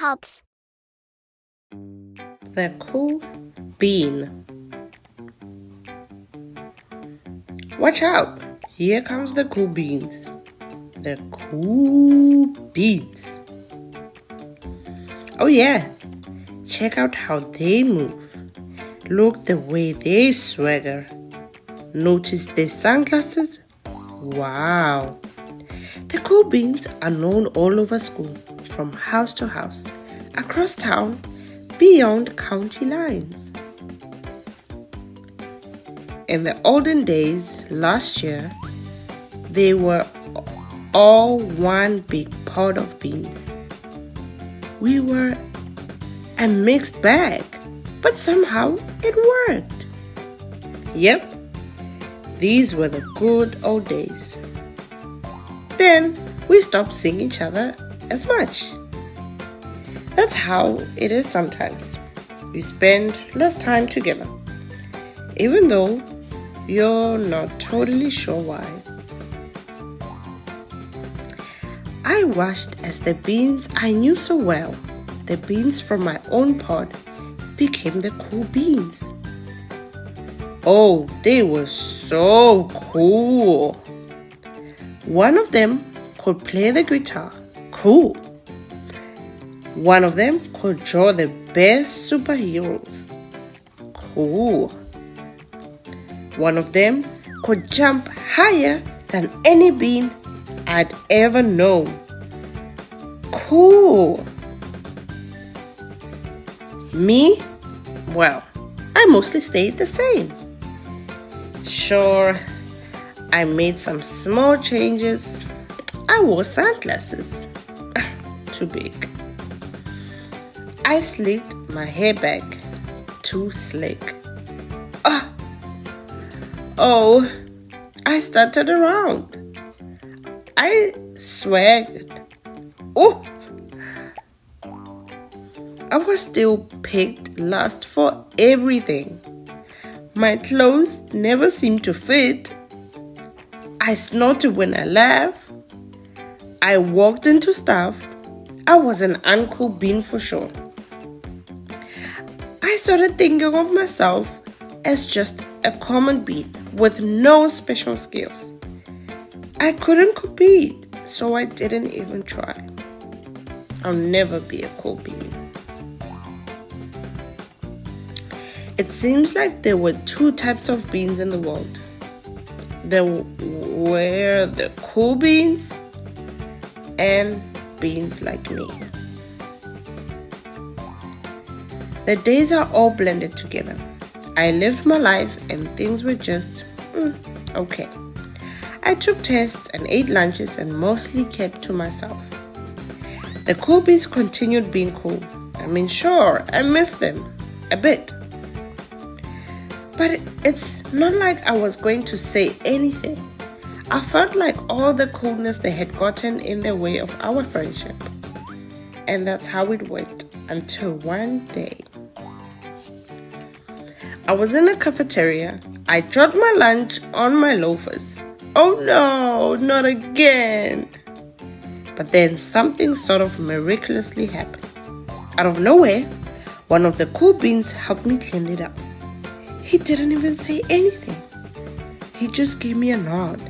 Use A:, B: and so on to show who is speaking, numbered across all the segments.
A: Cleocubbs.
B: The cool bean. Watch out! Here comes the cool beans. The cool beans. Oh yeah, check out how they move. Look the way they swagger. Notice their sunglasses? Wow! The cool beans are known all over school, from house to house, across town, beyond county lines. In the olden days, last year, they were all one big pot of beans. We were a mixed bag, but somehow it worked. Yep, these were the good old days. Then we stopped seeing each other as much. That's how it is sometimes. We spend less time together, even though you're not totally sure why. I watched as the beans I knew so well, the beans from my own pod, became the cool beans. Oh, they were so cool. One of them could play the guitar. Cool. One of them could draw the best superheroes. Cool. One of them could jump higher than any bean I'd ever known. Cool. Me? Well, I mostly stayed the same. Sure, I made some small changes. I wore sunglasses. Too big. I slicked my hair back. Too slick. Oh, I stuttered around. I swagged. Oof! I was still picked last for everything. My clothes never seemed to fit. I snorted when I laughed. I walked into stuff. I was an uncool bean for sure. I started thinking of myself as just a common bean with no special skills. I couldn't compete, so I didn't even try. I'll never be a cool bean. It seems like there were two types of beans in the world. There were the cool beans and beans like me. The days are all blended together. I lived my life and things were just okay. I took tests and ate lunches and mostly kept to myself. The cool beans continued being cool. I mean, sure, I miss them a bit. But it's not like I was going to say anything. I felt like all the coolness they had gotten in the way of our friendship. And that's how it went until one day. I was in the cafeteria. I dropped my lunch on my loafers. Oh no, not again. But then something sort of miraculously happened. Out of nowhere, one of the cool beans helped me clean it up. He didn't even say anything. He just gave me a nod.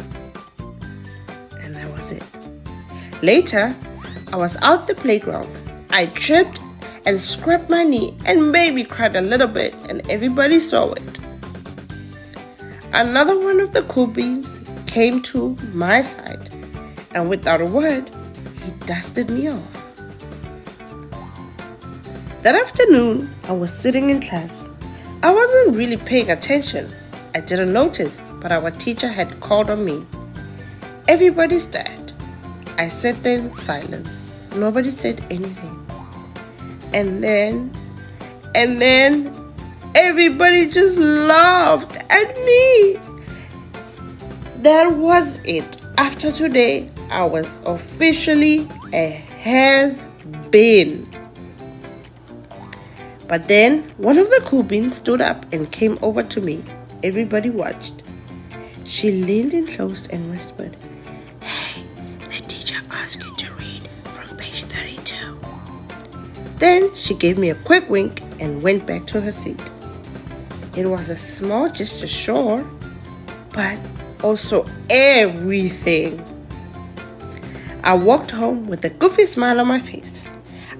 B: And that was it. Later, I was out the playground. I tripped and scraped my knee and baby cried a little bit and everybody saw it. Another one of the cool beans came to my side and without a word, he dusted me off. That afternoon, I was sitting in class. I wasn't really paying attention. I didn't notice, but our teacher had called on me. Everybody stared. I sat there in silence. Nobody said anything. And then, everybody just laughed at me. That was it. After today, I was officially a has-been. But then, one of the cool beans stood up and came over to me. Everybody watched. She leaned in close and whispered, "Hey, the teacher asked you to read from page 32. Then she gave me a quick wink and went back to her seat. It was a small gesture, sure, but also everything. I walked home with a goofy smile on my face.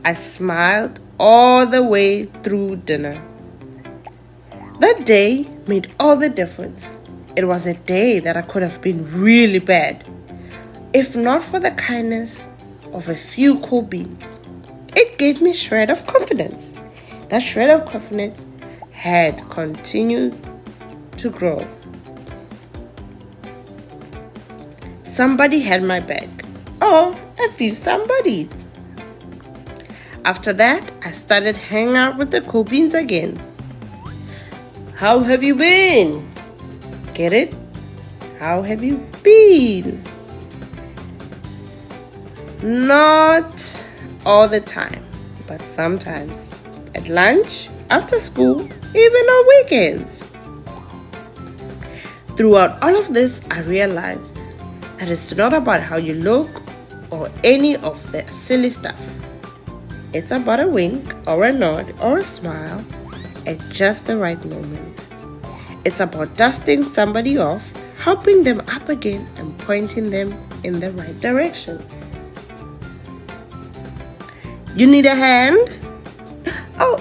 B: I smiled all the way through dinner. That day made all the difference. It was a day that I could have been really bad, if not for the kindness of a few cool beans. It gave me a shred of confidence. That shred of confidence had continued to grow. Somebody had my back. Oh, a few somebodies. After that, I started hanging out with the cool beans again. How have you been? Get it? How have you been? Not all the time, but sometimes. At lunch, after school, even on weekends. Throughout all of this, I realized that it's not about how you look or any of the silly stuff. It's about a wink or a nod or a smile at just the right moment. It's about dusting somebody off, helping them up again, and pointing them in the right direction. You need a hand? Oh,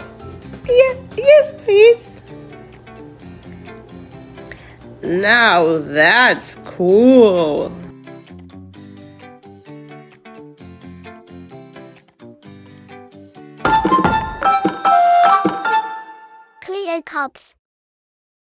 B: yeah, yes, please. Now that's cool.
A: Cleocubbs.